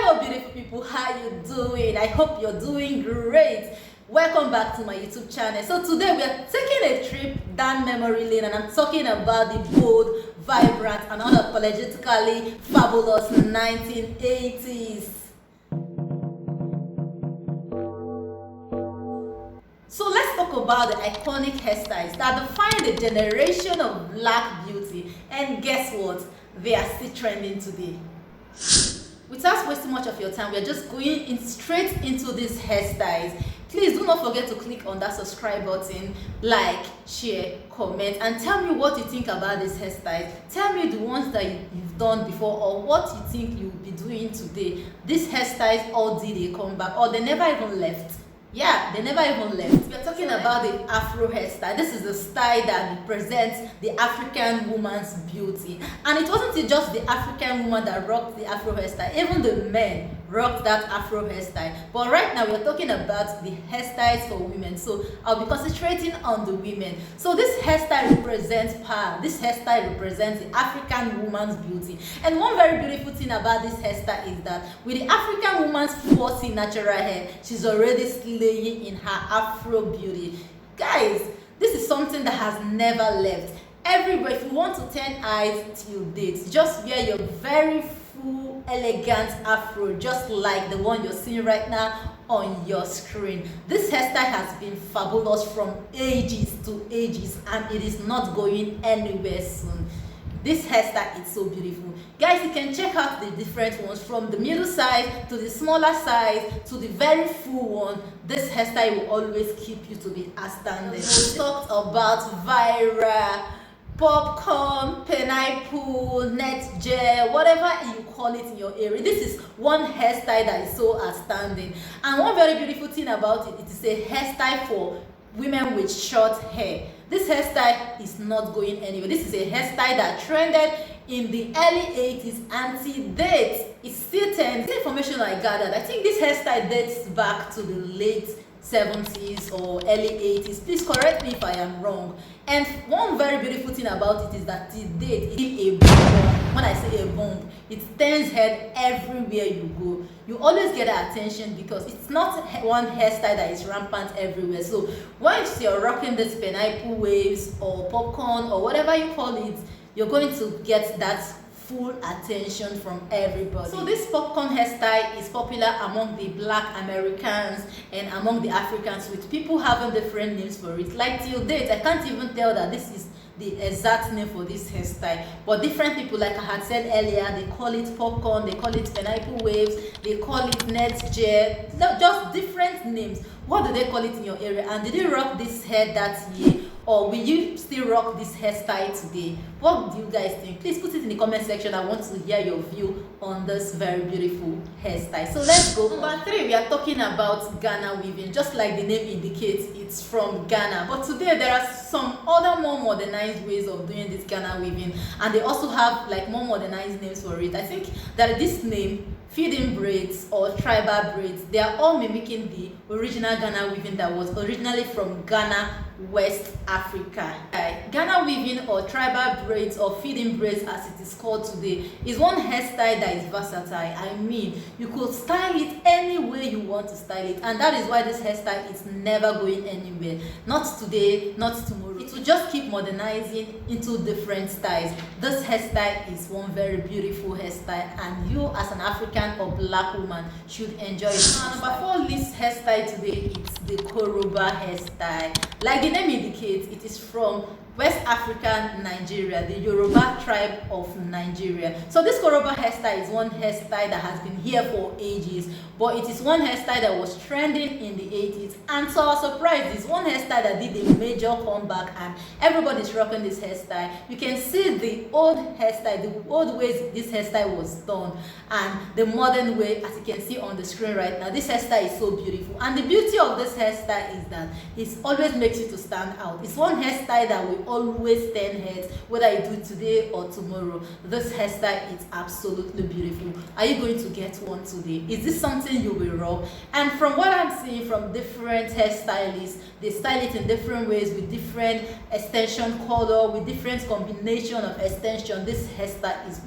Hello beautiful people, how you doing? I hope you're doing great. Welcome back to my YouTube channel. So today we are taking a trip down memory lane and I'm talking about the bold, vibrant and unapologetically fabulous 1980s. So let's talk about the iconic hairstyles that define the generation of black beauty, and guess what? They are still trending today. Without wasting much of your time, we are just going straight into these hairstyles. Please do not forget to click on that subscribe button, like, share, comment, and tell me what you think about this hairstyle. Tell me the ones that you've done before or what you think you'll be doing today. These hairstyles, all did they come back or they never even left? Yeah, they never even left. We're talking about the Afro hairstyle. This is the style that represents the African woman's beauty. And it wasn't just the African woman that rocked the Afro hairstyle. Even the men rocked that Afro hairstyle. But right now we're talking about the hairstyles for women. So I'll be concentrating on the women. So this hairstyle represents power. This hairstyle represents the African woman's beauty. And one very beautiful thing about this hairstyle is that with the African woman's 40 natural hair, she's already slaying in her Afro beauty. Guys, this is something that has never left. Everywhere, if you want to turn eyes till date, just wear your very full, elegant Afro, just like the one you're seeing right now on your screen. This hairstyle has been fabulous from ages to ages, and it is not going anywhere soon. This hairstyle is so beautiful. Guys, you can check out the different ones from the middle size to the smaller size to the very full one. This hairstyle will always keep you to be outstanding. We talked about viral, popcorn, pineapple, net gel, whatever you call it in your area. This is one hairstyle that is so outstanding. And one very beautiful thing about it, it is a hairstyle for women with short hair. This hairstyle is not going anywhere. This is a hairstyle that trended in the early 80s until date. It's still trends. The information I gathered, I think this hairstyle dates back to the late 70s or early 80s. Please correct me if I am wrong. And one very beautiful thing about it is that till date, it's a bomb. When I say a bomb, it turns head everywhere you go. You always get attention because it's not one hairstyle that is rampant everywhere. So once you're rocking this pineapple waves or popcorn or whatever you call it, you're going to get that full attention from everybody. So this popcorn hairstyle is popular among the black Americans and among the Africans, with people having different names for it. Like till date, I can't even tell that this is the exact name for this hairstyle, but different people, like I had said earlier, they call it popcorn, they call it pineapple waves, they call it net gel, just different names. What do they call it in your area? And did you rock this hair that year, or will you still rock this hairstyle today? What do you guys think? Please put it in the comment section. I want to hear your view on this very beautiful hairstyle. So let's go. Number 3, we are talking about Ghana weaving. Just like the name indicates, it's from Ghana. But today there are some other more modernized ways of doing this Ghana weaving, and they also have like more modernized names for it. I think that this name, Feed-in-braids or tribal braids, they are all mimicking the original Ghana weaving that was originally from Ghana, West Africa. Ghana weaving or tribal braids or feed-in-braids as it is called today is one hairstyle that is versatile. I mean, you could style it any way you want to style it, and that is why this hairstyle is never going anywhere. Not today, not tomorrow. It will just keep modernizing into different styles. This hairstyle is one very beautiful hairstyle, and you as an African or black woman should enjoy it. Number 4 list hairstyle today is the Koroba hairstyle. Like the name indicates, it is from West Africa, Nigeria, the Yoruba tribe of Nigeria. So this Koroba hairstyle is one hairstyle that has been here for ages, but it is one hairstyle that was trending in the 80s, and to our surprise, it's one hairstyle that did a major comeback and everybody's rocking this hairstyle. You can see the old hairstyle, the old ways this hairstyle was done, and the modern way, as you can see on the screen right now. This hairstyle is so beautiful, and the beauty of this hairstyle is that it always makes you to stand out. It's one hairstyle that will always turn heads, whether you do it today or tomorrow. This hairstyle is absolutely beautiful. Are you going to get one today? Is this something you will rock? And from what I'm seeing from different hairstylists, they style it in different ways with different extension color, with different combination of extension. This hairstyle is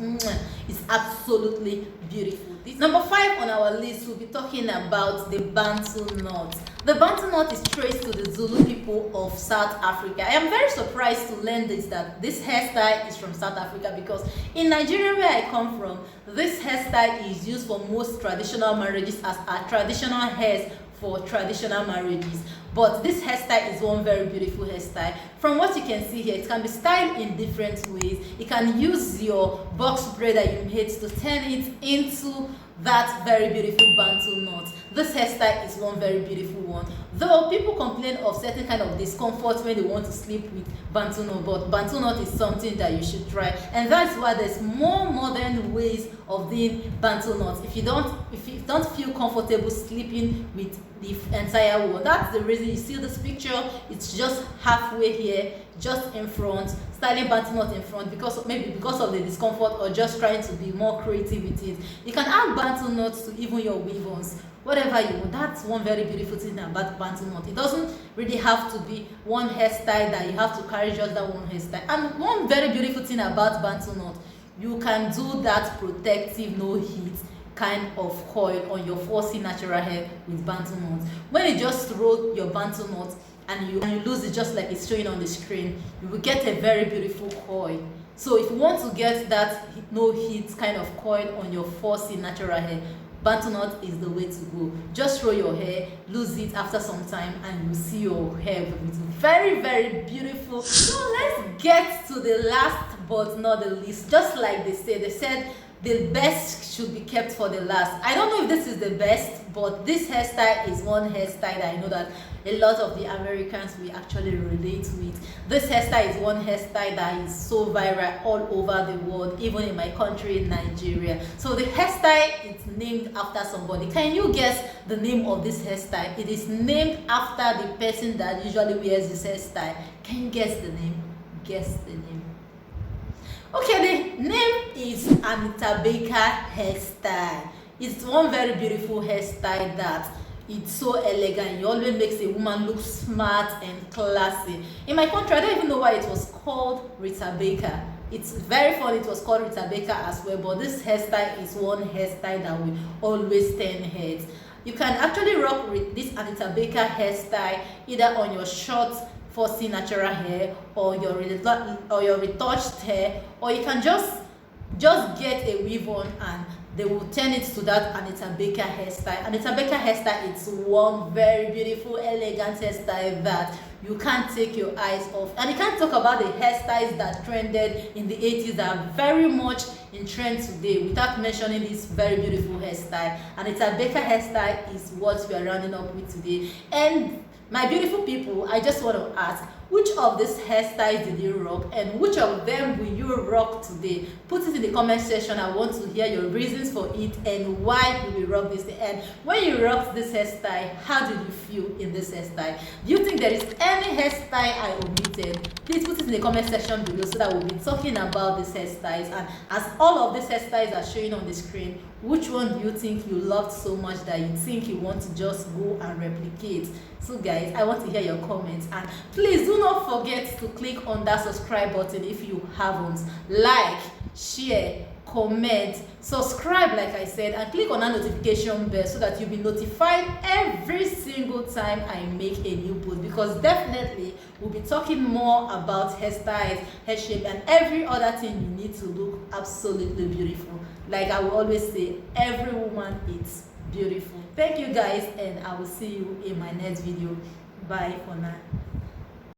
is absolutely beautiful. Number 5 on our list, we'll be talking about the Bantu knot. The Bantu knot is traced to the Zulu people of South Africa. I am very surprised to learn that this hairstyle is from South Africa, because in Nigeria, where I come from, this hairstyle is used for most traditional marriages as a traditional hairs for traditional marriages. But this hairstyle is one very beautiful hairstyle. From what you can see here, it can be styled in different ways. You can use your box braid that you made to turn it into that very beautiful Bantu knot. This hairstyle is one very beautiful one. Though people complain of certain kind of discomfort when they want to sleep with Bantu knot, but Bantu knot is something that you should try, and that's why there's more modern ways of doing Bantu knots. If you don't feel comfortable sleeping with the entire one, that's the reason you see this picture. It's just halfway here, just in front, styling Bantu knot in front, because maybe because of the discomfort or just trying to be more creative with it. You can add Bantu knots to even your weave-ons, whatever you want. That's one very beautiful thing about Bantu knot. It doesn't really have to be one hairstyle that you have to carry just that one hairstyle. And one very beautiful thing about Bantu knot, you can do that protective no heat kind of coil on your 4C natural hair with Bantu knot. When you just roll your Bantu knot and you lose it just like it's showing on the screen, you will get a very beautiful coil. So if you want to get that no heat kind of coil on your 4C natural hair, Bantu knot is the way to go. Just roll your hair, lose it after some time, and you see your hair with very, very beautiful. So let's get to the last but not the least. Just like they said the best should be kept for the last. I don't know if this is the best, but this hairstyle is one hairstyle that I know that a lot of the Americans will actually relate with. This hairstyle is one hairstyle that is so viral all over the world, even in my country, Nigeria. So the hairstyle is named after somebody. Can you guess the name of this hairstyle? It is named after the person that usually wears this hairstyle. Can you guess the name? Guess the name. Okay, the name is Anita Baker Hairstyle. It's one very beautiful hairstyle that it's so elegant. It always makes a woman look smart and classy. In my country, I don't even know why it was called Rita Baker. It's very funny, it was called Rita Baker as well, but this hairstyle is one hairstyle that will always turn heads. You can actually rock with this Anita Baker hairstyle either on your short 4C natural hair or your retouched hair, or you can just get a weave on and they will turn it to that Anita Baker hairstyle. Anita Baker hairstyle is one very beautiful, elegant hairstyle that you can't take your eyes off. And you can't talk about the hairstyles that trended in the 80s that are very much in trend today without mentioning this very beautiful hairstyle. Anita Baker hairstyle is what we are rounding up with today. And my beautiful people, I just want to ask, which of these hairstyles did you rock, and which of them will you rock today? Put it in the comment section. I want to hear your reasons for it and why you will rock this. And when you rocked this hairstyle, how did you feel in this hairstyle? Do you think there is any hairstyle I omitted? Please put it in the comment section below so that we'll be talking about these hairstyles. And as all of these hairstyles are showing on the screen, which one do you think you loved so much that you think you want to just go and replicate? So guys, I want to hear your comments, and please do not forget to click on that subscribe button if you haven't. Like, share, comment, subscribe like I said, and click on that notification bell so that you'll be notified every single time I make a new post, because definitely we'll be talking more about hairstyles, hair shape, and every other thing you need to look absolutely beautiful. Like I will always say, every woman is beautiful. Thank you guys, and I will see you in my next video. Bye for now.